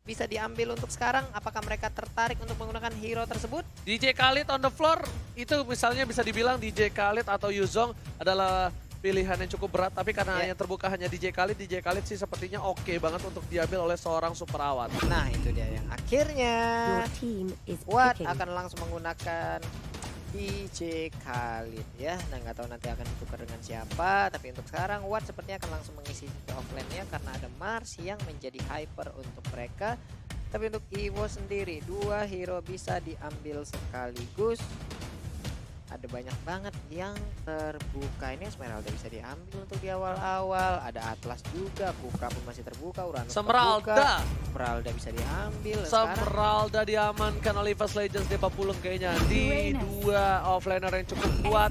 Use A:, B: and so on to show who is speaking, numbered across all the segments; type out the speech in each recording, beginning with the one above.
A: bisa diambil untuk sekarang. Apakah mereka tertarik untuk menggunakan hero tersebut?
B: DJ Khalid on the floor, itu misalnya bisa dibilang DJ Khalid atau Yuzong adalah pilihan yang cukup berat. Tapi karena yang terbuka hanya DJ Khalid sih sepertinya oke banget untuk diambil oleh seorang super awat.
A: Nah itu dia yang akhirnya Watt akan langsung menggunakan DJ Khalid ya. Nah nggak tahu nanti akan ditukar dengan siapa. Tapi untuk sekarang Watt sepertinya akan langsung mengisi offline-nya karena ada Mars yang menjadi hyper untuk mereka. Tapi untuk Evo sendiri 2 hero bisa diambil sekaligus. Ada banyak banget yang terbuka. Ini Esmeralda bisa diambil untuk di awal-awal. Ada Atlas juga, Kufra pun masih terbuka, Uranus terbuka. Esmeralda bisa diambil.
B: Esmeralda diamankan oleh Vice Legends di Papulung kayaknya. Di 2 offlaner yang cukup kuat.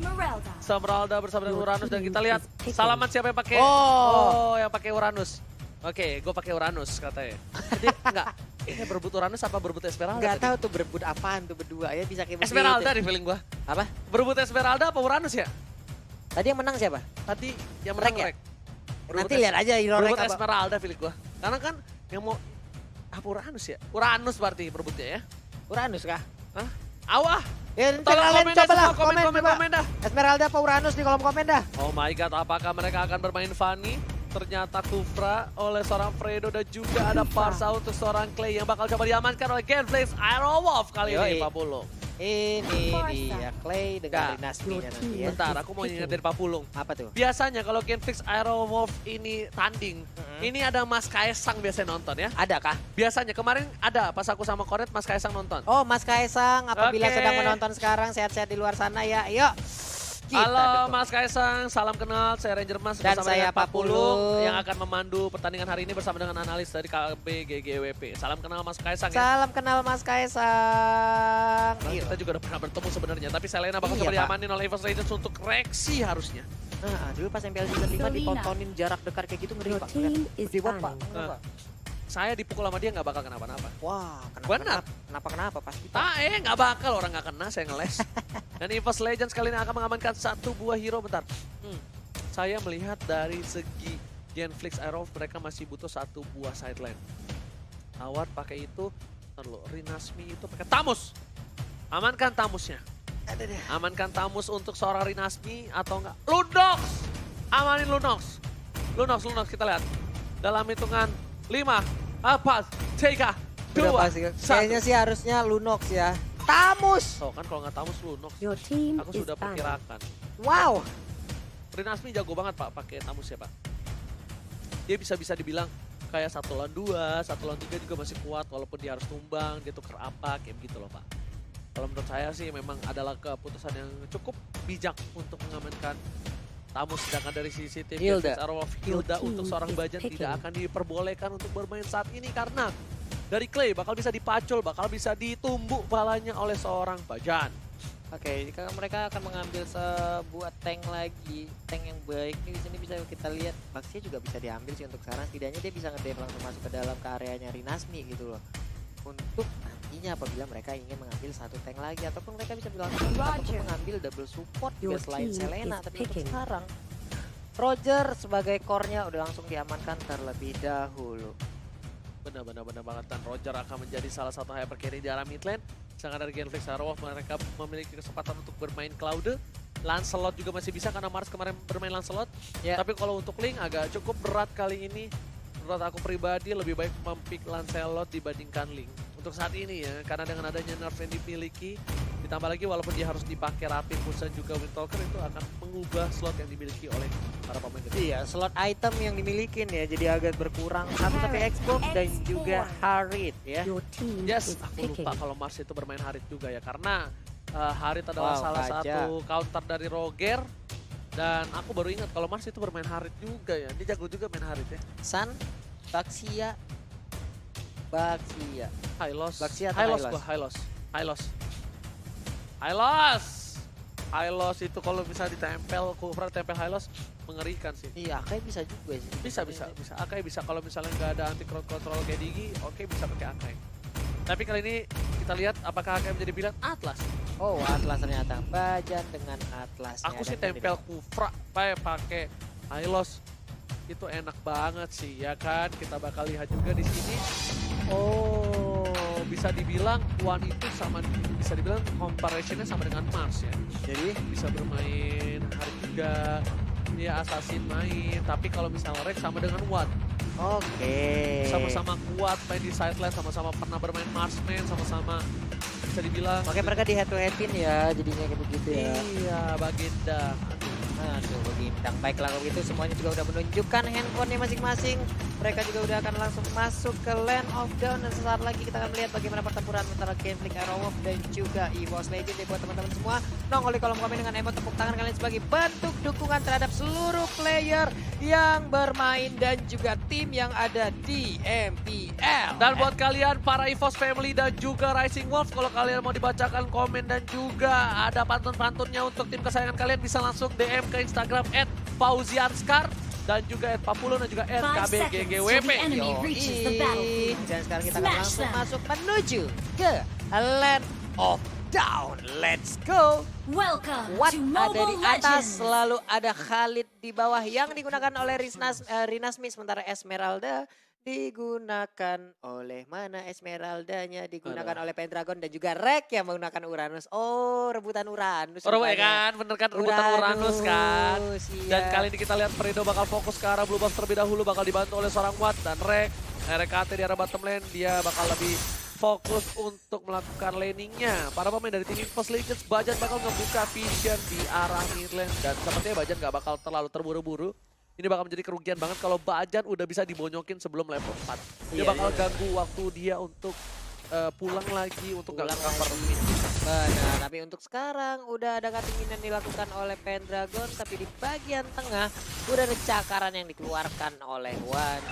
B: Esmeralda bersama dengan Uranus dan kita lihat salaman siapa yang pakai. Oh, yang pakai Uranus. Oke, gue pakai Uranus katanya. Jadi enggak. Ini berebut Uranus apa berebut Esmeralda?
A: Gak tahu tuh berebut apaan tuh berdua ya, bisa kayak begitu.
B: Esmeralda di feeling gua.
A: Apa?
B: Berebut Esmeralda apa Uranus ya?
A: Tadi yang menang siapa?
B: Tadi yang menang
A: ya?
B: Rek.
A: Nanti lihat aja hero Rek
B: berebut
A: apa.
B: Esmeralda feeling gua. Karena kan yang mau apa Uranus ya? Uranus berarti berebutnya ya?
A: Uranus kah?
B: Hah? Awah.
A: Ya,
B: tolong
A: kalian
B: komen
A: coba lah,
B: komen dah.
A: Esmeralda apa Uranus di kolom komen dah.
B: Oh my god, apakah mereka akan bermain Fanny? Ternyata Kufra oleh seorang Fredo dan juga ada Parsa untuk seorang Clay yang bakal coba diamankan oleh Genflix Aerowolf kali ini Pak Pulung.
A: Ini dia Clay dengan dinastinya nanti ya.
B: Bentar, aku mau ingetin Pak Pulung.
A: Apa tuh?
B: Biasanya kalau Genflix Aerowolf ini tanding, ini ada Mas Kaisang biasanya nonton ya.
A: Ada kah?
B: Biasanya kemarin ada pas aku sama Koret Mas Kaisang nonton.
A: Oh Mas Kaisang, apabila sedang menonton sekarang sehat-sehat di luar sana ya. Yuk.
B: Halo Mas Kaisang, salam kenal, saya Ranger Mas
A: dan
B: bersama
A: saya
B: dengan Pak Pulung
A: Pulung
B: yang akan memandu pertandingan hari ini bersama dengan analis dari KB GGWP. Salam kenal Mas Kaisang ya.
A: Salam kenal Mas Kaisang.
B: Nah, kita juga udah pernah bertemu sebenarnya, tapi Selena bakal coba diamanin oleh Evos Legends untuk reaksi harusnya.
A: Nah, dulu pas MPL season 5 ditontonin jarak dekat kayak gitu ngeri Pak. Gede banget Pak.
B: Saya dipukul sama dia nggak bakal kenapa-napa.
A: Wah, kenapa pasti.
B: Nggak bakal, orang nggak kena, saya ngeles. Dan EVOS Legends kali ini akan mengamankan 1 buah hero. Bentar, saya melihat dari segi Genflix Aerowolf mereka masih butuh 1 buah sideline. Awat pakai itu, Rinasmi itu pakai Tamus. Amankan Tamusnya. Amankan Tamus untuk seorang Rinasmi atau enggak. Lunox! Amanin Lunox. Lunox kita lihat. Dalam hitungan 5, 4, 3, 2, 1.
A: Kayaknya sih harusnya Lunox ya. Tamus!
B: So kan kalau nggak Tamus Lunox, aku sudah perkirakan.
A: Wow!
B: Rinasmi jago banget Pak pakai Tamus ya Pak. Dia bisa dibilang kayak 1 lawan 2, 1 lawan 3 juga masih kuat walaupun dia harus tumbang, dia tuker apa, kayak begitu loh Pak. Kalau menurut saya sih memang adalah keputusan yang cukup bijak untuk mengamankan Tamus, sedangkan dari sisi tim Genflix Aerowolf Hilda untuk seorang Bajan tidak akan diperbolehkan untuk bermain saat ini karena dari Clay bakal bisa dipacul, bakal bisa ditumbuk balanya oleh seorang Bajan.
A: Oke, jika mereka akan mengambil sebuah tank lagi, tank yang baik nih di sini bisa kita lihat. Baxia juga bisa diambil sih untuk sekarang, setidaknya dia bisa nge-dive langsung masuk ke dalam ke areanya Rinasmi gitu loh. Untuk nantinya apabila mereka ingin mengambil 1 tank lagi ataupun mereka bisa langsung ataupun mengambil double support juga selain Selena. Tapi untuk sekarang Roger sebagai core-nya udah langsung diamankan terlebih dahulu.
B: Benar banget, dan Roger akan menjadi salah satu hyper carry di arah mid lane. Sedangkan dari Genflix Aerowolf mereka memiliki kesempatan untuk bermain Cloud. Lancelot juga masih bisa karena Mars kemarin bermain Lancelot. Tapi kalau untuk Link agak cukup berat kali ini. Menurut aku pribadi lebih baik mempick Lancelot dibandingkan Link. Untuk saat ini ya, karena dengan adanya nerf yang dimiliki, ditambah lagi walaupun dia harus dipakai Rapid Pulse juga Windtalker itu akan mengubah slot yang dimiliki oleh para pemain.
A: Iya, slot item yang dimiliki ya, jadi agak berkurang. Satu tapi Xbox dan juga Harit ya.
B: Yes, aku lupa kalau Mars itu bermain Harit juga ya, karena Harit adalah salah satu counter dari Roger. Dan aku baru ingat kalau Mars itu bermain Harit juga ya, dia jago juga main Harit ya.
A: Sun, Baxia.
B: Hylos.
A: Baxia atau
B: Hylos. Hylos itu kalau bisa ditempel, Kufra tempel Hylos, mengerikan sih.
A: Iya, Akai bisa juga sih.
B: Bisa. Akai bisa kalau misalnya nggak ada anti crowd control kayak Digi, oke bisa pakai Akai. Tapi kali ini kita lihat apakah Akai menjadi pilihan Atlas.
A: Oh, Atlas ternyata. Bajan dengan Atlas.
B: Aku sih tempel Kufra pakai Hylos. Itu enak banget sih ya kan. Kita bakal lihat juga di sini.
A: Oh,
B: bisa dibilang One itu bisa dibilang comparison-nya sama dengan Mars ya. Jadi bisa bermain hari juga, dia assassin main, tapi kalau misalnya Rex sama dengan One.
A: Oke.
B: Sama-sama kuat main di sideline, sama-sama pernah bermain Marsman, sama-sama bisa dibilang.
A: Oke, mereka di head to headin ya, jadinya kayak begitu ya.
B: Iya, Baginda.
A: Aduh, Bagindang. Baiklah kalau gitu semuanya juga udah menunjukkan handphonenya masing-masing. Mereka juga udah akan langsung masuk ke Land of Dawn dan sesaat lagi kita akan melihat bagaimana pertempuran antara Genflix Aerowolf dan juga EVOS Legends. Buat teman-teman semua, nongol di kolom komen dengan emot tepuk tangan kalian sebagai bentuk dukungan terhadap seluruh player yang bermain dan juga tim yang ada di MPL.
B: Dan buat kalian para EVOS family dan juga Rising Wolves, kalau kalian mau dibacakan komen dan juga ada pantun-pantunnya untuk tim kesayangan kalian, bisa langsung DM ke Instagram @fauzianskar dan juga @papulo dan juga @kbggwp.
A: Dan sekarang kita akan langsung masuk menuju ke Land of Dawn. Let's go.
C: Welcome
A: What
C: to
A: ada di
C: Mobile
A: atas,
C: Legends.
A: lalu ada Khalid di bawah yang digunakan oleh Rinasmi, sementara Esmeralda digunakan oleh mana Esmeraldanya digunakan oleh Pendragon dan juga Rek yang menggunakan Uranus. Oh, rebutan Uranus.
B: Oh ya kan, bener kan, rebutan Uranus kan.
A: Iya.
B: Dan kali ini kita lihat Fredo bakal fokus ke arah Blue Buff terlebih dahulu, bakal dibantu oleh seorang Watt dan Rek. RKT di arah bottom lane, dia bakal lebih fokus untuk melakukan laningnya. Para pemain dari tim EVOS Legends, Bajan bakal ngebuka vision di arah mid lane dan sepertinya Bajan gak bakal terlalu terburu-buru. Ini bakal menjadi kerugian banget kalau Bajan udah bisa dibonyokin sebelum level 4. Dia bakal ganggu waktu dia untuk pulang lagi untuk gak cover mid.
A: Benar, tapi untuk sekarang udah ada cutting in yang dilakukan oleh Pendragon, tapi di bagian tengah udah ada cakaran yang dikeluarkan oleh One.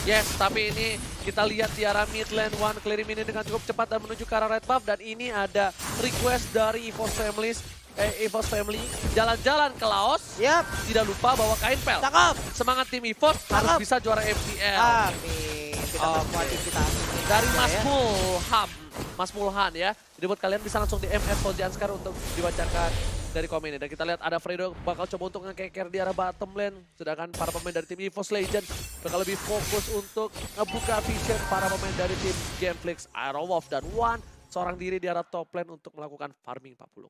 B: Yes, tapi ini kita lihat di arah mid lane One clearing minion dengan cukup cepat dan menuju ke arah red buff, dan ini ada request dari EVOS Family jalan-jalan ke Laos.
A: Yap.
B: Tidak lupa bawa kain pel.
A: Cakep.
B: Semangat tim EVOS harus bisa juara MPL.
A: Amin. Kita kuatin kita.
B: Dari Mas Mulhan ya. Jadi buat kalian bisa langsung di MS Fauzianskar untuk dibacakan dari komen ini. Dan kita lihat ada Fredo bakal coba untuk ngekeker di arah bottom lane. Sedangkan para pemain dari tim EVOS Legends bakal lebih fokus untuk ngebuka vision para pemain dari tim Genflix, Aerowolf dan One seorang diri di arah top lane untuk melakukan farming 40.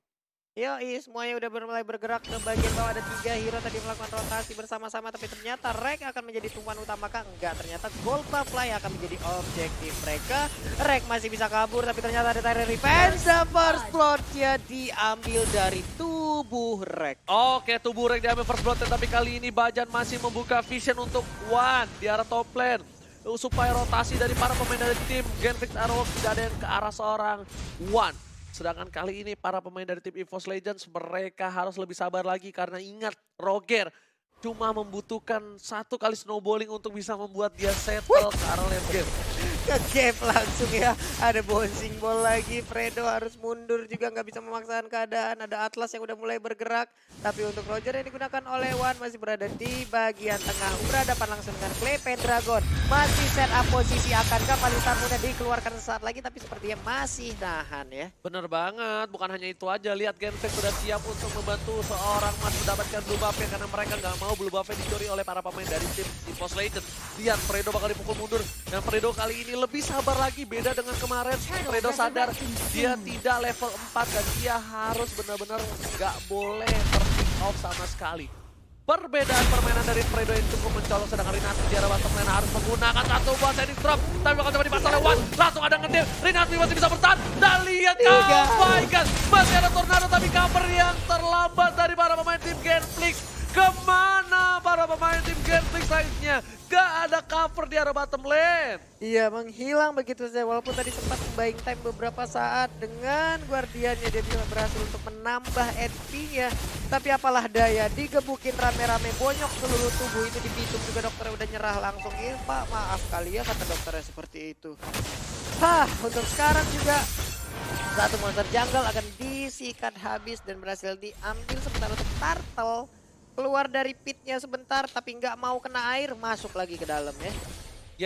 A: Yoi, semuanya udah mulai bergerak ke bagian bawah. Ada 3 hero tadi melakukan rotasi bersama-sama, tapi ternyata Rek akan menjadi tumpuan utama kah? Enggak, ternyata Gold Buff lah yang akan menjadi objektif mereka. Rek masih bisa kabur, tapi ternyata ada Tyrant Revenge. The first blood-nya diambil dari tubuh Rek.
B: Oke, tubuh Rek diambil first blood, tapi kali ini Bajan masih membuka vision untuk One di arah top lane. Supaya rotasi dari para pemain dari tim Genflix Aerowolf tidak ada yang ke arah seorang One. Sedangkan kali ini para pemain dari tim EVOS Legends mereka harus lebih sabar lagi karena ingat Roger cuma membutuhkan 1 kali snowballing untuk bisa membuat dia settle ke arah lane game.
A: Ke-gap langsung ya, ada bouncing ball lagi, Fredo harus mundur juga nggak bisa memaksakan keadaan, ada Atlas yang udah mulai bergerak, tapi untuk Roger yang digunakan oleh One masih berada di bagian tengah, berhadapan langsung dengan Clay Pendragon, masih set up posisi, akankah Palita mudah dikeluarkan sesaat lagi, tapi sepertinya masih nahan ya.
B: Bener banget, bukan hanya itu aja, lihat Genflix sudah siap untuk membantu seorang Mas mendapatkan blue buff karena mereka nggak mau blue buff-nya dicuri oleh para pemain dari tim EVOS Legends. Lihat Fredo bakal dipukul mundur, dan Fredo kali ini lebih sabar lagi, beda dengan kemarin. Fredo sadar dia tidak level 4 dan dia harus benar-benar nggak boleh ter-pick off sama sekali. Perbedaan permainan dari Fredo yang cukup mencolok, sedangkan Rinasmi di arah bottom lane harus menggunakan satu buah Sending Drop, tapi bakal coba dibalas oleh One. Langsung ada ngedeal, Rinasmi masih bisa bertahan, dan lihat kabaikan, masih ada Tornado tapi cover yang terlambat dari para pemain tim Genflix. Kemana para pemain tim Genflix lainnya? Gak ada cover di arah bottom lane.
A: Iya, menghilang begitu saja, walaupun tadi sempat buying time beberapa saat dengan Guardiannya, dia bisa berhasil untuk menambah HP-nya. Tapi apalah daya, digebukin rame-rame, bonyok seluruh tubuh, itu dipitung juga dokternya udah nyerah langsung. Pak, maaf kali ya kata dokternya seperti itu. Untuk sekarang juga satu monster jungle akan disikat habis dan berhasil diambil sebentar untuk Turtle. Keluar dari pitnya sebentar tapi nggak mau kena air, masuk lagi ke dalam ya.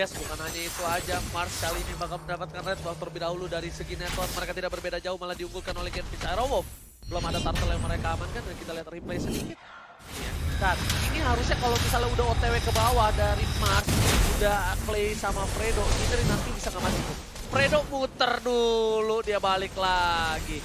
B: Yes, bukan hanya itu aja, Mars kali ini bakal mendapatkan red buff terlebih dahulu dari segi network. Mereka tidak berbeda jauh, malah diunggulkan oleh Genflix Aerowolf. Belum ada turtle yang mereka amankan dan kita lihat replay sedikit. Dan ini harusnya kalau misalnya udah OTW ke bawah dari Mars, udah Clay sama Fredo, ini nanti bisa nggak mati tuh. Fredo muter dulu, dia balik lagi.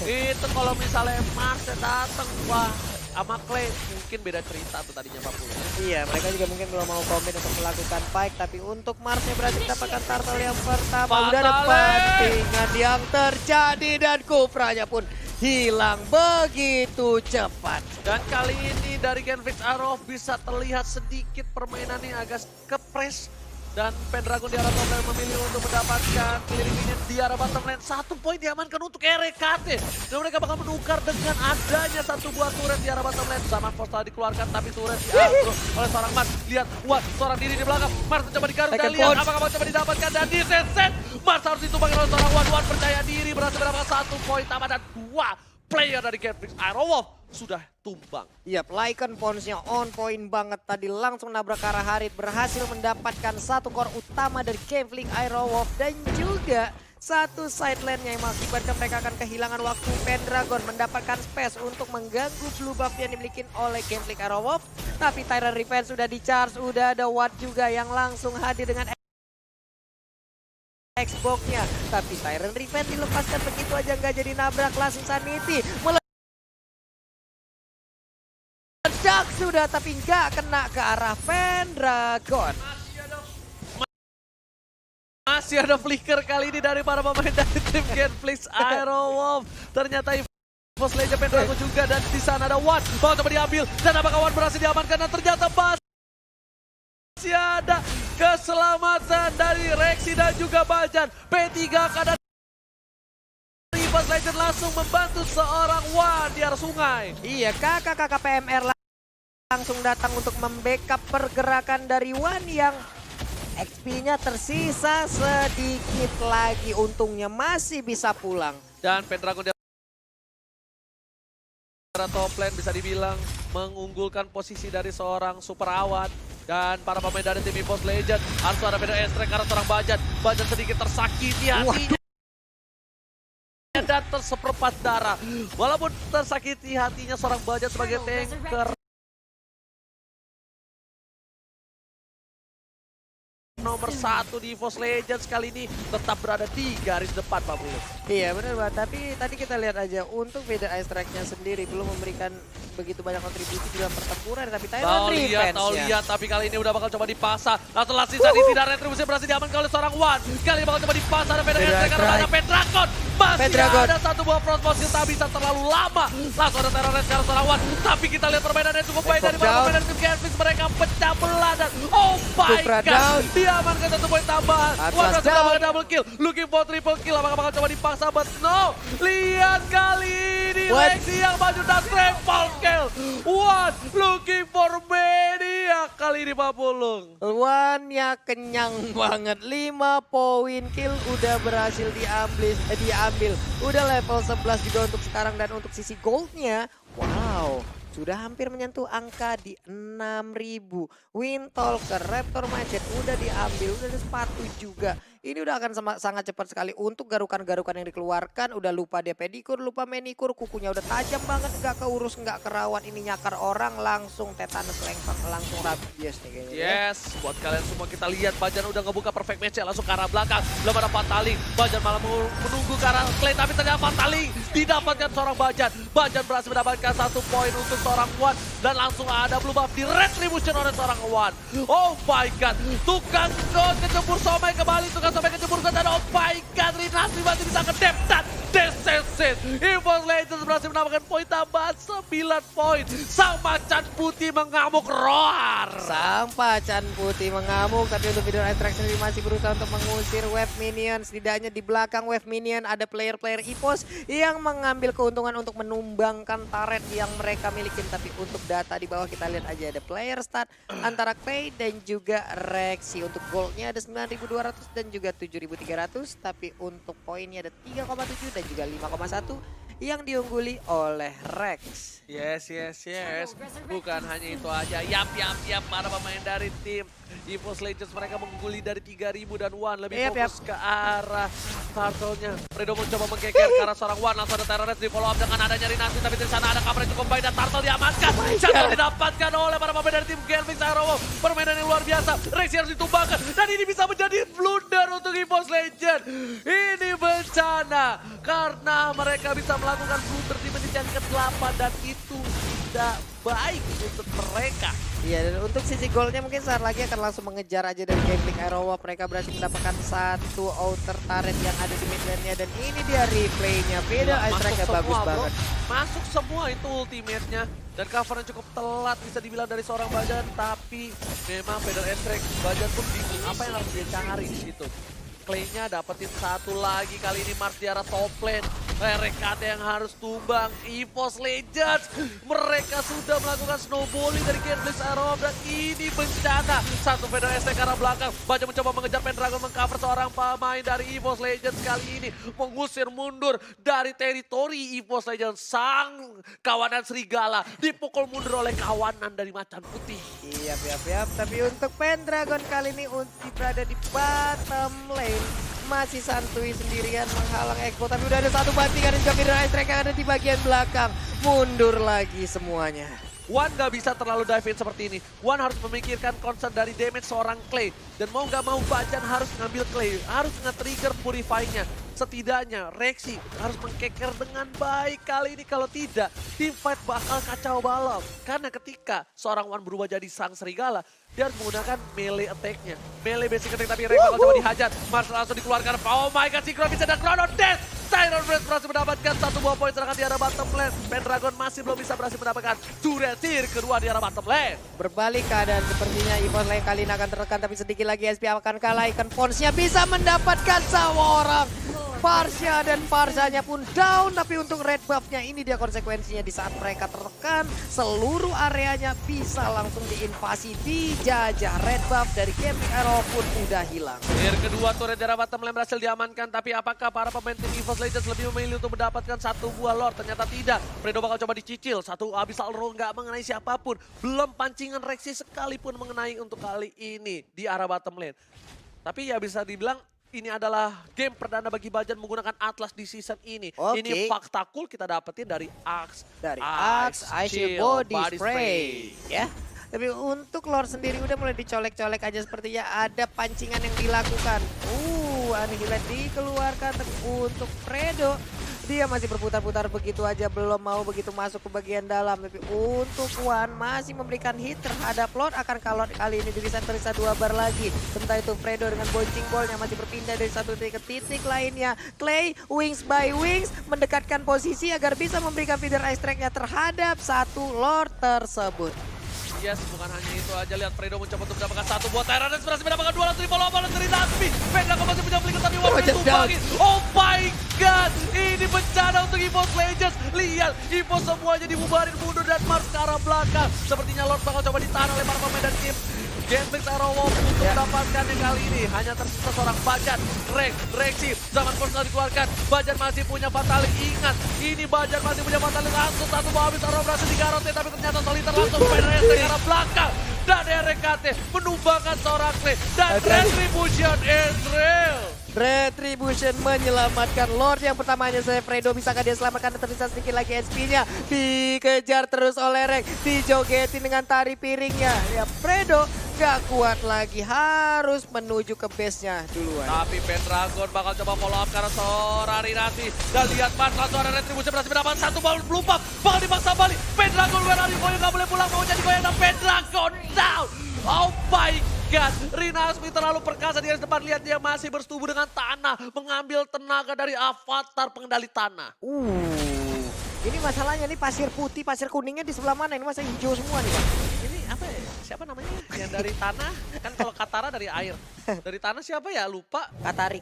B: Itu kalau misalnya Mars datang, wah sama Clay mungkin beda cerita tuh tadinya 40.
A: Iya, mereka juga mungkin belum mau komit untuk melakukan fight, tapi untuk Marsnya berhasil mendapatkan turtle yang pertama. Udah ada pentingan yang terjadi dan Kufranya pun hilang begitu cepat.
B: Dan kali ini dari Genflix Arrow bisa terlihat sedikit permainan yang agak kepres. Dan Pendragon di arah top lane memilih untuk mendapatkan clearing minion di arah bottom lane. 1 poin diamankan untuk RKT. Dan mereka bakal menukar dengan adanya 1 buah turret di arah bottom lane. Zaman Force telah dikeluarkan, tapi turret dianggur oleh seorang Mars. Lihat, Wan, seorang diri di belakang. Mars mencoba digaruk dan lihat apakah mencoba didapatkan dan diset. Mars harus ditumbangkan oleh seorang Wan. Wan percaya diri, berhasil mendapatkan 1 poin tambah dan 2 player dari Genflix Aerowolf sudah tumbang.
A: Yap, Lycan Pons-nya on point banget tadi, langsung nabrak ke arah Harit, berhasil mendapatkan 1 core utama dari Genflix Aerowolf dan juga 1 side lane-nya yang mengakibatkan mereka akan kehilangan waktu. Pendragon mendapatkan space untuk mengganggu blue buff yang dimiliki oleh Genflix Aerowolf, tapi Tyrant Revenge sudah di-charge, udah ada Watt juga yang langsung hadir dengan Xbox-nya, tapi Tyrant Revenge dilepaskan begitu aja, nggak jadi nabrak, langsung Sanity meledak sudah, tapi nggak kena ke arah Pendragon.
B: Masih ada flicker kali ini dari para pemain dari tim Genflix Aerowolf. Ternyata EVOS Legend Pendragon juga, dan di sana ada Wan, mau coba diambil, dan apakah Wan berhasil diamankan, dan ternyata masih ada keselamatan dari Rexy dan juga Bajan. P3 kadang EVOS Legend langsung membantu seorang Wan di arah sungai.
A: Iya, kakak-kakak PMR langsung datang untuk membackup pergerakan dari Wan yang XP-nya tersisa sedikit lagi. Untungnya masih bisa pulang.
B: Dan Pendragon di arah top lane bisa dibilang mengunggulkan posisi dari seorang Super Awan. Dan para pemain dari tim EVOS Legend harus ada beda strike karena seorang Bajan. Bajan sedikit tersakiti hatinya. Dan terseperempat darah. Walaupun tersakiti hatinya seorang Bajan sebagai tanker nomor 1 di EVOS Legends kali ini tetap berada di garis depan, Pak Bulu.
A: Iya benar Pak, tapi tadi kita lihat aja untuk beda ice strike-nya sendiri belum memberikan begitu banyak kontribusi di dalam pertempuran, tapi Tyrant Revenge
B: lihat, tapi kali ini udah bakal coba dipasang. Lalu sisa di tidak retribusi berhasil diamankan oleh seorang Wan. Kali ini bakal coba dipasang dan beda ice strike karena ada Pendragon. Masih ada 1 buah Frost Force, tak bisa terlalu lama. Langsung ada Terror Rage karena seorang Wan. Tapi kita lihat permainannya cukup baik dari para pemain dari tim Genflix. Mereka pecah belah dan oh my god, diamankan 1 poin tambahan. Wan berhasil mendapatkan double kill, looking for triple kill. Apakah bakal coba dipaksa, but no. Lihat kali ini Lexi yang maju dan triple kill. Wan looking for media kali ini, Pak Pulung.
A: Wan ya kenyang banget, 5 poin kill udah berhasil diambil. Udah level 11 juga untuk sekarang, dan untuk sisi goldnya, wow, sudah hampir menyentuh angka di 6.000. Windtalker, Raptor Magnet udah diambil, udah ada sepatu juga. Ini udah akan sangat cepat sekali untuk garukan-garukan yang dikeluarkan. Udah lupa dia pedikur, lupa manicure, kukunya udah tajam banget, nggak keurus, nggak kerawan. Ini nyakar orang, langsung tetanus lengkap, langsung rabies nih kayaknya.
B: Yes, buat kalian semua kita lihat Bajan udah ngebuka perfect match, langsung ke arah belakang. Belum ada Fataling, Bajan malah menunggu ke arah Clay, tapi ternyata Fataling didapatkan seorang Bajan. Bajan berhasil mendapatkan 1 poin untuk seorang Wan, dan langsung ada blue buff di retribution oleh seorang Wan. Oh my god, tukang kecebur somai kembali, tukang somai kecebur dan oh my god, Rinasri masih bisa ngedep dan deseset. EVOS Legends berhasil mendapatkan poin tambahan 9 poin. Sang macan putih mengamuk roar.
A: Sang macan putih mengamuk, tapi untuk video attraction ini masih berusaha untuk mengusir wave minion. Setidaknya di belakang wave minion ada player-player EVOS yang mengambil keuntungan untuk menumbangkan turret yang mereka miliki. Tapi untuk data di bawah kita lihat aja ada player stat antara Clay dan juga Rexy. Untuk goldnya ada 9.200 dan juga 7.300, tapi untuk poinnya ada 3,7 dan juga 5,1. yang diungguli oleh Rex.
B: Yes. Bukan hanya itu aja. Yap. Para pemain dari tim EVOS Legends mereka mengungguli dari 3000 dan Wan lebih fokus ke arah turtle-nya. Fredo mencoba menggeger ke arah seorang Wan. Langsung ada terrorist di follow up dengan adanya Rinasi. Tapi di sana ada cover yang cukup baik dan turtle diamankan. Jatuh didapatkan oleh para pemain dari tim Genflix Aerowo. Permainan yang luar biasa. Rex harus ditumbangkan. Dan ini bisa menjadi blunder untuk EVOS Legends. Ini bencana. Karena mereka bisa melakukan blunder di menit yang ke-8 dan itu tidak baik untuk mereka.
A: Iya, dan untuk sisi golnya mungkin saat lagi akan langsung mengejar aja dari Genflix Aerowo. Mereka berhasil mendapatkan satu outer turret yang ada di mid lane-nya. Dan ini dia replaynya. Beda Ice Strike bagus banget.
B: Masuk semua itu ultimate-nya. Dan covernya cukup telat bisa dibilang dari seorang Bajan. Tapi memang Feder Ice Strike, Bajan pun bingung apa yang harus dia cari di situ. Clay-nya dapetin satu lagi, kali ini Mars di arah top lane. RKT yang harus tumbang, EVOS Legends. Mereka sudah melakukan snowballing dari Genflix Aerowo dan ini bencana. Satu Feder ST ke arah belakang, Baja mencoba mengejar Pendragon mengcover seorang pemain dari EVOS Legends kali ini. Mengusir mundur dari teritori EVOS Legends. Sang kawanan serigala dipukul mundur oleh kawanan dari Macan Putih.
A: Iya, tapi untuk Pendragon kali ini Unti berada di bottom lane. Masih santuy sendirian menghalang Expo, tapi udah ada satu bantingan dan juga Feder Ice Strike yang ada di bagian belakang. Mundur lagi semuanya.
B: Wan gak bisa terlalu dive in seperti ini. Wan harus memikirkan concern dari damage seorang Clay. Dan mau gak mau Bajan harus ngambil Clay, harus nge-trigger Purify-nya. Setidaknya Rexy harus mengkeker dengan baik kali ini. Kalau tidak, team fight bakal kacau balau. Karena ketika seorang Wan berubah jadi sang serigala, dia harus menggunakan melee attack-nya. Melee basic attack, tapi Rex bakal coba dihajar. Mars langsung dikeluarkan. Oh my god, Synchro bisa dan Chrono Death. Tyron Breath berhasil mendapatkan satu buah poin serangan di arah bottom lane. Pendragon masih belum bisa berhasil mendapatkan Turetir kedua di arah bottom lane.
A: Berbalik keadaan sepertinya EVOS Lane kali ini akan tertekan, tapi sedikit lagi SP akan kalah. Icon Pons-nya bisa mendapatkan seorang Farsha dan Farsanya pun down, tapi untuk red buff-nya ini dia konsekuensinya di saat mereka tertekan, seluruh areanya bisa langsung diinvasi, dijajah. Red buff dari Genflix Aerowo pun udah hilang.
B: Player kedua turret dari bottom lane berhasil diamankan, tapi apakah para pemain tim EVOS Legends lebih memilih untuk mendapatkan satu buah Lord? Ternyata tidak. Fredo bakal coba dicicil, satu Abyssal Roll nggak mengenai siapapun, belum pancingan Rexy sekalipun mengenai untuk kali ini di arah bottom lane. Tapi ya bisa dibilang ini adalah game perdana bagi Bajan menggunakan Atlas di season ini. Ini fakta cool kita dapetin dari Axe.
A: Dari Axe, Ice Body Spray. Ya. Tapi untuk Lord sendiri udah mulai dicolek-colek aja sepertinya ada pancingan yang dilakukan. Annihilate dikeluarkan untuk Fredo. Dia masih berputar-putar begitu aja, belum mau begitu masuk ke bagian dalam. Tapi untuk Wan masih memberikan hit terhadap Lord, akan kalau kali ini di tersisa 2 bar lagi. Sementara itu Fredo dengan bouncing ballnya masih berpindah dari satu titik ke titik lainnya. Clay wings by wings mendekatkan posisi agar bisa memberikan Feder Ice Strike-nya terhadap satu Lord tersebut.
B: Yes, bukan hanya itu aja, lihat Fredo mencoba untuk mendapatkan satu buat Tyrant dan berhasil mendapatkan 2 langsung di follow up dari Nasmi. Pendragon masih punya flicker tapi Wan ditumbangin. Oh my god, ini bencana untuk EVOS Legends. Lihat, EVOS semuanya dibubarin mundur dan Mars ke arah belakang. Sepertinya Lord bakal coba ditahan oleh para pemain dan tim Genflix Aerowo untuk mendapatkannya kali ini. Hanya tersisa seorang Bajan, Rexy, zaman personal dikeluarkan. Bajan masih punya Fatalik, ingat ini Bajan masih punya Fatalik. Langsung satu bawah habis Aerowo berhasil digarotin, tapi ternyata Soliter langsung PDRS ke arah belakang. Dan RKT menumbangkan seorang Clay. Dan Retribution is real.
A: Retribution menyelamatkan Lord yang pertamanya saya Fredo, bisakah dia selamatkan? Tersisa sedikit lagi SP-nya, dikejar terus oleh Rex, dijogetin dengan tari piringnya. Ya Fredo gak kuat lagi, harus menuju ke base-nya duluan.
B: Tapi Pendragon bakal coba follow up karena seorang Rinasi. Dan lihat Mas, langsung ada Retribution berhasil mendapatkan satu ball lupa, bakal dipaksa balik. Pendragon where are you going? Gak boleh pulang, mau jadi goyang dan Pendragon down. Oh my god, Rinasmi terlalu perkasa di depan. Lihat dia masih bersetubuh dengan tanah, mengambil tenaga dari avatar pengendali tanah.
A: Ini masalahnya nih pasir putih, pasir kuningnya di sebelah mana? Ini masih hijau semua nih Bang.
B: Ini apa ya? Siapa namanya? Yang dari tanah, kan kalau Katara dari air. Dari tanah siapa ya? Lupa.
A: Katari.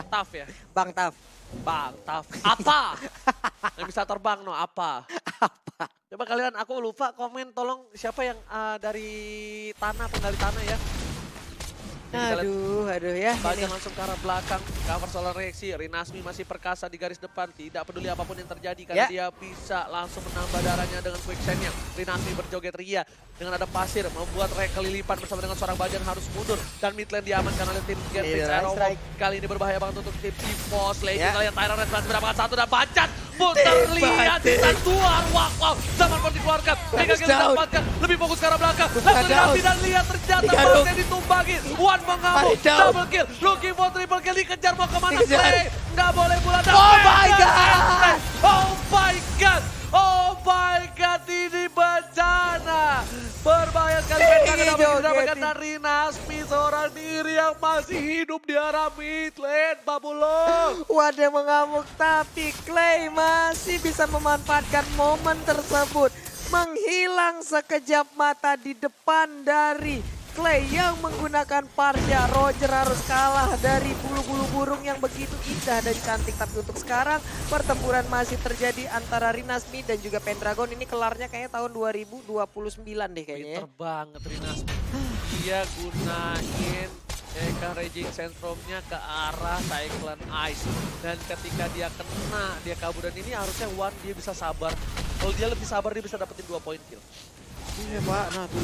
B: Taf ya?
A: Bang Taf.
B: Apa? Yang bisa terbang no, apa? Coba kalian, aku lupa, komen tolong siapa yang dari tanah, pengendali tanah ya.
A: Aduh ya.
B: Bagian langsung ke arah belakang, cover solar reaksi. Rinasmi masih perkasa di garis depan, tidak peduli apapun yang terjadi karena dia bisa langsung menambah darahnya dengan quicksandnya. Rinasmi berjoget ria dengan ada pasir, membuat Rek kelilipan bersama dengan seorang Bajan harus mundur. Dan mid lane diamankan oleh tim Genflix Aero. Kali ini berbahaya banget untuk tim EVOS. Legend kalian Tyrant Red masih mendapatkan satu dan Bajan pun terlihat di keluar. Wow, zaman pun dikeluarkan. Hingga kita dapatkan lebih fokus ke arah belakang. Langsung dan lihat ternyata Bajan ditumbangin. One mengamuk, double kill, looking for triple kill, dikejar mau kemana Clay, nggak boleh bulat.
A: Oh my god,
B: oh my god, oh my god, ini bencana. Berbahaya sekali mereka mendapatkan dari Nasmi, seorang diri yang masih hidup di arah mid lane, Babulung.
A: Wadah mengamuk tapi Clay masih bisa memanfaatkan momen tersebut. Menghilang sekejap mata di depan dari Clay yang menggunakan Parsha. Roger harus kalah dari bulu-bulu burung yang begitu indah dan cantik. Tapi untuk sekarang pertempuran masih terjadi antara Rinasmi dan juga Pendragon. Ini kelarnya kayaknya tahun 2029 deh kayaknya.
B: Pinter banget Rinasmi. Dia gunain Raging Sandstorm-nya ke arah Cyclone Ice. Dan ketika dia kena, dia kabur. Dan ini harusnya One dia bisa sabar. Kalau dia lebih sabar dia bisa dapetin 2 poin kill.
A: Iya Pak, nah tuh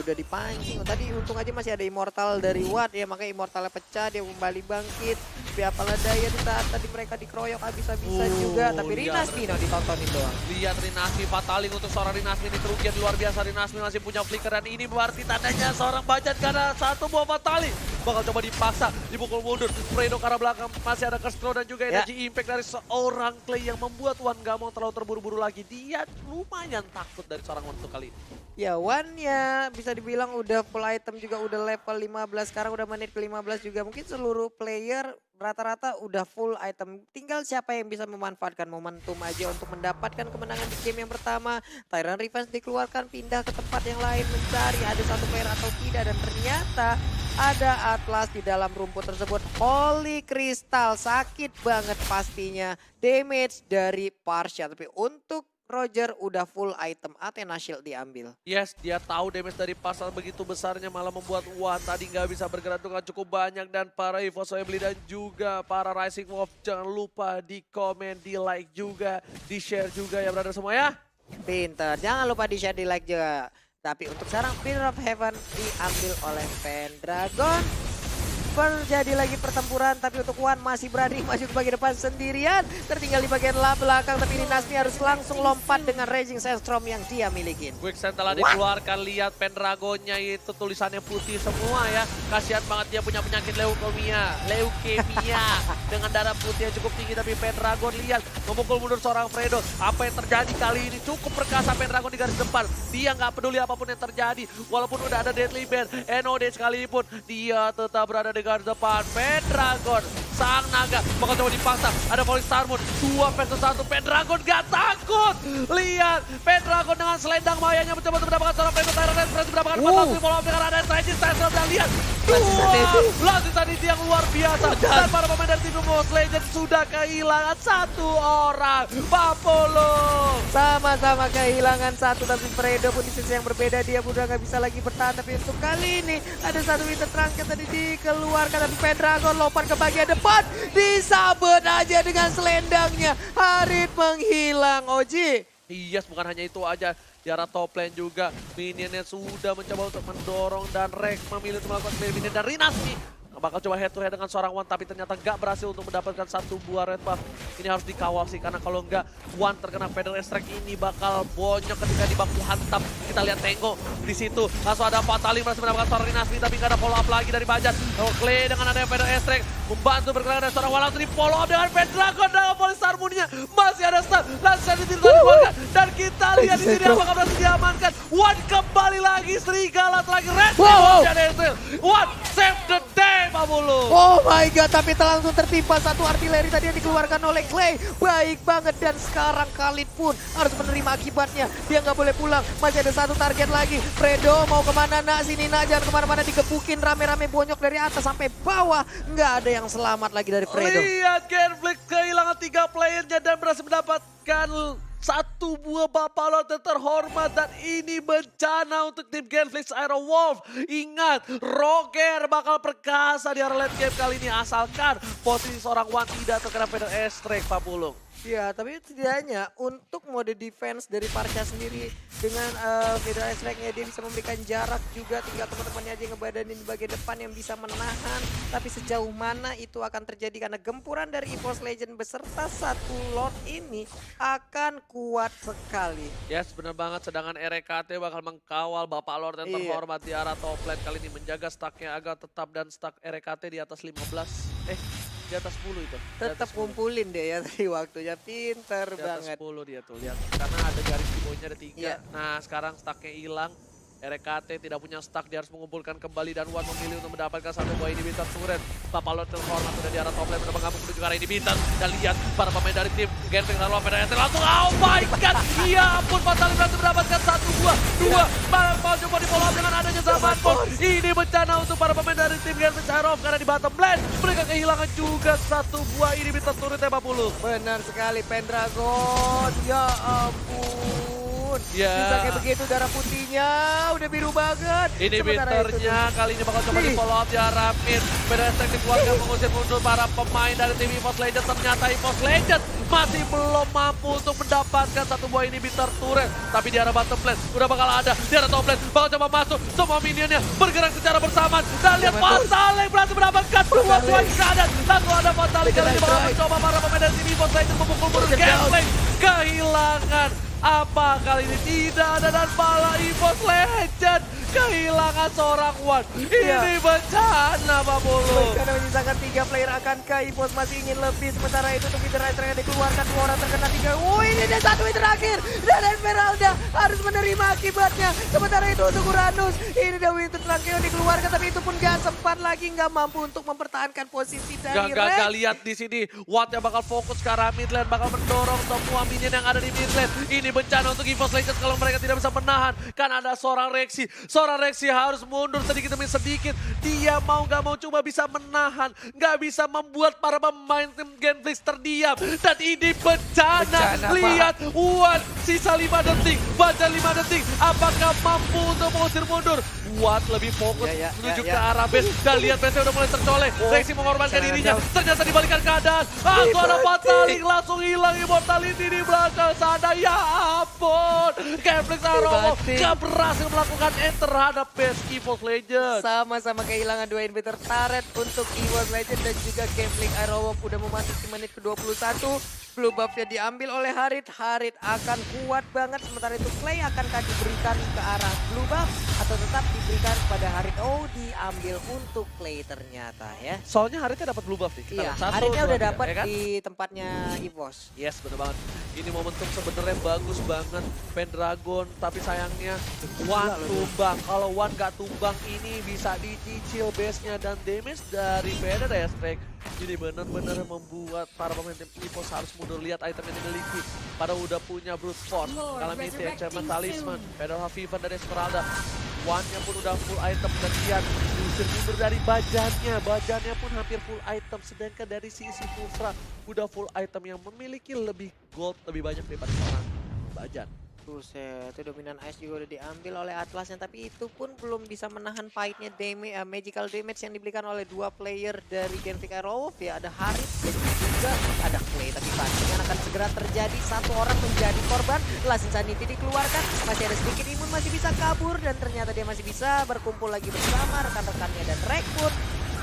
A: udah dipancing. Tadi untung aja masih ada Immortal dari Watt ya, makanya Immortalnya pecah, dia kembali bangkit. Tapi apalah daya di saat tadi mereka dikeroyok habis-habisan juga. Tapi Rinasmi ditontonin doang.
B: Lihat Rinasmi fataling untuk seorang Rinasmi ini kerugian luar biasa. Rinasmi masih punya flicker dan ini berarti tandanya seorang Bajan karena satu buah fatali. Bakal coba dipaksa, dipukul mundur. Fredo ke arah belakang masih ada curse throw dan juga energy impact dari seorang Clay yang membuat One gak mau terlalu terburu-buru lagi. Dia lumayan takut dari seorang One untuk kali ini.
A: Ya One ya bisa dibilang udah full item juga, udah level 15, sekarang udah menit ke 15 juga. Mungkin seluruh player rata-rata udah full item. Tinggal siapa yang bisa memanfaatkan momentum aja untuk mendapatkan kemenangan di game yang pertama. Tyrant Revenge dikeluarkan, pindah ke tempat yang lain mencari ada satu player atau tidak. Dan ternyata ada Atlas di dalam rumput tersebut. Holy Crystal, sakit banget pastinya damage dari Parsha. Tapi untuk Roger udah full item, Athena Shield diambil.
B: Yes, dia tahu damage dari pasal begitu besarnya malah membuat One tadi nggak bisa bergerak dengan cukup banyak. Dan para EVOS Wembley dan juga para Rising Wolf jangan lupa di komen, di like juga, di share juga ya brother semua ya.
A: Pinter, jangan lupa di share, di like juga. Tapi untuk sekarang Pillar of Heaven diambil oleh Pendragon. Terjadi lagi pertempuran, tapi untuk One masih berani maju ke bagian depan sendirian. Tertinggal di bagian belakang, tapi Rinasmi harus langsung lompat dengan Raging Sandstorm yang dia miliki.
B: Quicksand telah dikeluarkan, lihat Pendragonnya itu tulisannya putih semua ya. Kasihan banget dia punya penyakit leukemia. Dengan darah putih yang cukup tinggi, tapi Pendragon lihat memukul mundur seorang Fredo. Apa yang terjadi kali ini? Cukup perkasa Pendragon di garis depan. Dia nggak peduli apapun yang terjadi. Walaupun udah ada Deadly Bear, NOD sekalipun, dia tetap berada di garis depan. Pendragon, sang naga, bakal coba dipaksa. Ada Falling Star Moon, 2 versus 1. Pendragon gak takut. Lihat, Pendragon dengan selendang mayanya mencoba untuk mendapatkan seorang Fredo. Tyrant Red Fresh mendapatkan 4 follow up dengan ada Raging Sandstorm. Dan lihat, langsung tadi yang luar biasa. Dan para pemain dari tim EVOS Legend sudah kehilangan 1 orang. Papolo
A: sama-sama kehilangan 1, tapi Fredo pun di sisi yang berbeda dia udah gak bisa lagi bertahan. Tapi untuk kali ini ada satu Winter Trunket tadi dikeluarkan, tapi Pendragon lompat ke bagian depan, disabet aja dengan selendangnya. Harit menghilang, Oji.
B: Yes, bukan hanya itu aja. Di arah top lane juga minionnya sudah mencoba untuk mendorong dan Rek memilih untuk melakukan clear minion. Dan Rinasmi bakal coba head to head dengan seorang One, tapi ternyata gak berhasil untuk mendapatkan 1 buah red buff. Ini harus dikawal sih, karena kalau enggak One terkena Feather Strike ini bakal bonyok ketika di baku hantam. Kita lihat Tengo di situ, langsung ada Fatali berhasil mendapatkan seorang Rinasmi, tapi gak ada follow up lagi dari Bajan. Clay dengan adanya Feather Strike membantu bergerak dari seorang One, langsung di follow up dengan Pendragon dengan Falling Star Moon-nya. Masih ada stun, langsung dikeluarkan. Dan kita lihat di sini apakah berhasil diamankan. One kembali lagi, Serigala lagi red. One save the day.
A: Oh my god, tapi langsung tertimpa satu artileri tadi yang dikeluarkan oleh Clay. Baik banget, dan sekarang Khalid pun harus menerima akibatnya. Dia nggak boleh pulang, masih ada satu target lagi. Fredo mau kemana nak? Sini nak, jangan kemana-mana, digebukin rame-rame bonyok dari atas sampai bawah. Nggak ada yang selamat lagi dari Fredo.
B: Lihat Genflix kehilangan 3 playernya dan berhasil mendapatkan Satu buah Bapalot yang terhormat dan ini bencana untuk tim Genflix Aerowolf. Ingat, Roger bakal perkasa di area late game kali ini asalkan posisi seorang Wan tidak terkena Feather Airstrike, Pak Pulung.
A: Ya, tapi setidaknya untuk mode defense dari Parcha sendiri dengan Feather Airstrike-nya dia bisa memberikan jarak juga, tinggal teman-temannya aja ngebadanin di bagian depan yang bisa menahan. Tapi sejauh mana itu akan terjadi karena gempuran dari EVOS Legend beserta satu Lord ini akan kuat sekali.
B: Yes, benar banget. Sedangkan RKT bakal mengkawal Bapak Lord yang terhormat di arah top lane kali ini, menjaga stacknya agar tetap dan stack RKT di atas 15. Di atas 10 itu.
A: Tetap ngumpulin deh ya tadi waktunya, pinter banget.
B: Di atas 10 dia tuh, lihat. Karena ada garis di bawahnya ada 3. Nah sekarang stacknya hilang. RKT tidak punya stack, dia harus mengumpulkan kembali dan Wan memilih untuk mendapatkan satu buah inhibitor turret. Bapak Lord terhormat sudah di arah top lane, sudah mengamuk menuju ke arah inhibitor. Dan lihat para pemain dari tim Genflix lalu langsung, oh my god, ya ampun, Fatali berhasil mendapatkan satu buah, dua. Mau coba di follow up dengan adanya zaman pun. Ini bencana untuk para pemain dari tim Genflix Aerowolf karena di bottom lane mereka kehilangan juga satu buah inhibitor turret ya Pak Pulu.
A: Benar sekali, Pendragon, ya ampun.
B: Ya.
A: Bisa kayak begitu darah putihnya udah biru banget.
B: Inhibitornya kali ini bakal coba di follow up di arah mid. Berdasarkan keluarga mengusir mundur para pemain dari tim EVOS Legend. Ternyata EVOS Legend masih belum mampu untuk mendapatkan satu buah inhibitor turret. Tapi di arah bottom lane udah bakal ada. Di arah top lane bakal coba masuk. Semua minionnya bergerak secara bersamaan. Dan lihat Fatali berhasil mendapatkan dua buah keadaan. Lalu ada Fatali kali ini bakal mencoba para pemain dari tim EVOS Legend memukul mundur Genflix. Kehilangan. Apa kali ini tidak ada dan malah EVOS Legend kehilangan seorang Wan. Ini bencana Pak Pulu.
A: Karena menyisakan 3 player, akankah EVOS masih ingin lebih? Sementara itu untuk Feather Airstrike dikeluarkan, 2 orang terkena 3. Ini dia satu yang terakhir dan Esmeralda harus menerima akibatnya. Sementara itu untuk Uranus, ini dia Winter terakhir yang dikeluarkan, tapi itu pun gak sempat lagi, gak mampu untuk mempertahankan posisi dari Red.
B: Gak lihat di sini Watt yang bakal fokus ke arah mid lane, bakal mendorong semua minion yang ada di mid lane. Ini bencana untuk EVOS Legends kalau mereka tidak bisa menahan. Kan ada seorang Rexy. Seorang Rexy harus mundur sedikit demi sedikit. Dia mau gak mau cuma bisa menahan. Gak bisa membuat para pemain tim Genflix terdiam. Dan ini bencana. Lihat Watt sisa 5 detik. Baca 5 detik. Apakah mampu untuk mengusir mundur? Watt lebih fokus menuju ke arah base. Dan lihat base udah mulai tercolek. Rexy mengorbankan dirinya. Ternyata dibalikan keadaan. Aku ada Fatali langsung hilang immortality di belakang sana. Ya ampun, Genflix Aerowolf gak berhasil melakukan enter terhadap base EVOS Legends.
A: Sama-sama kehilangan 2 inhibitor turret untuk EVOS Legends dan juga Genflix Aerowolf udah memasuki menit ke-21. Blue buff-nya diambil oleh Harit. Harit akan kuat banget, sementara itu Clay akankah diberikan ke arah blue buff atau tetap diberikan kepada Harit? Oh, diambil untuk Clay ternyata ya.
B: Soalnya Haritnya dapat blue buff nih.
A: Iya, Haritnya udah dapat ya kan? Di tempatnya EVOS.
B: Yes, bener banget. Ini momentum sebenarnya bagus banget Pendragon, tapi sayangnya Wan tumbang. Kalau Wan gak tumbang ini bisa dicicil base-nya dan damage dari Feather Airstrike. Ini benar-benar membuat para pemain tim EVOS harus mundur. Lihat item yang dimiliki. Pada udah punya Brute Force, Calamity, Enchantment Talisman, Feather Havivan dan Esmeralda. Wan-nya pun udah full item dan lihat diusir mundur dari bajannya. Bajannya pun hampir full item. Sedangkan dari sisi Fulsra udah full item yang memiliki lebih gold, lebih banyak daripada seorang bajan.
A: Buset, itu dominan ice juga udah diambil oleh Atlasnya, tapi itu pun belum bisa menahan fight-nya magical damage yang diberikan oleh 2 player dari Genflix Aerowolf. Ya ada Harit dan juga ada Clay, tapi pancingan akan segera terjadi. Satu orang menjadi korban, Last Insanity dikeluarkan, masih ada sedikit imun, masih bisa kabur dan ternyata dia masih bisa berkumpul lagi bersama rekan-rekannya dan Rek pun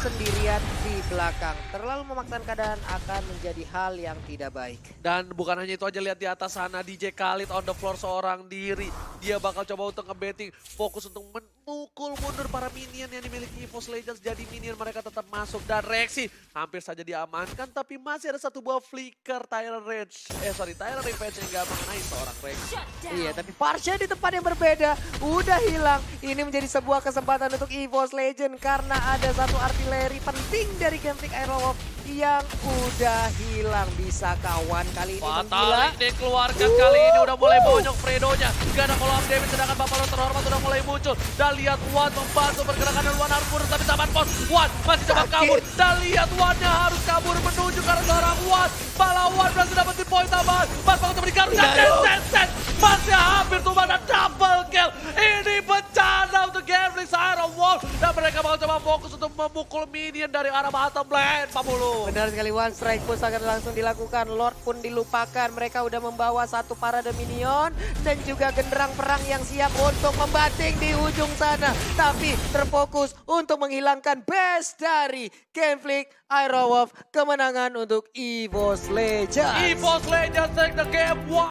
A: sendirian di belakang. Terlalu memaksakan keadaan akan menjadi hal yang tidak baik.
B: Dan bukan hanya itu aja, lihat di atas sana DJ Khalid on the floor seorang diri. Dia bakal coba untuk nge-baiting, fokus untuk memukul mundur para minion yang dimiliki EVOS Legends. Jadi minion mereka tetap masuk dan Rexy hampir saja diamankan, tapi masih ada satu buah flicker Tyrant Revenge yang gak mengenai seorang Rexy.
A: Iya, tapi Parcha di tempat yang berbeda udah hilang. Ini menjadi sebuah kesempatan untuk EVOS Legends karena ada satu artileri artileri penting dari Genflix Aerowolf yang udah hilang. Bisa kawan kali ini menggila.
B: Fatalik dikeluarkan kali ini udah mulai bonyok Fredo-nya. Gak ada follow up damage sedangkan Buffalo terhormat udah mulai muncul. Dan lihat Wan membantu pergerakan dan Wan harus mundur tapi sahabat pos. Wan masih coba kabur. Dan lihat Wannya harus kabur menuju ke arah seorang Wan. Malah Wan berhasil dapetin poin tambahan. Pas banget coba digaruk dan Sen masih hampir tumbang dan double kill. Ini bencana untuk Genflix Aerowolf. Dan mereka bakal coba fokus untuk memukul minion dari arah bottom lane 40.
A: Benar sekali, one strike push akan langsung dilakukan. Lord pun dilupakan. Mereka udah membawa satu parade minion dan juga genderang perang yang siap untuk membanting di ujung sana. Tapi terfokus untuk menghilangkan base dari Genflix Aerowolf. Kemenangan untuk EVOS Legends.
B: EVOS Legends take the game.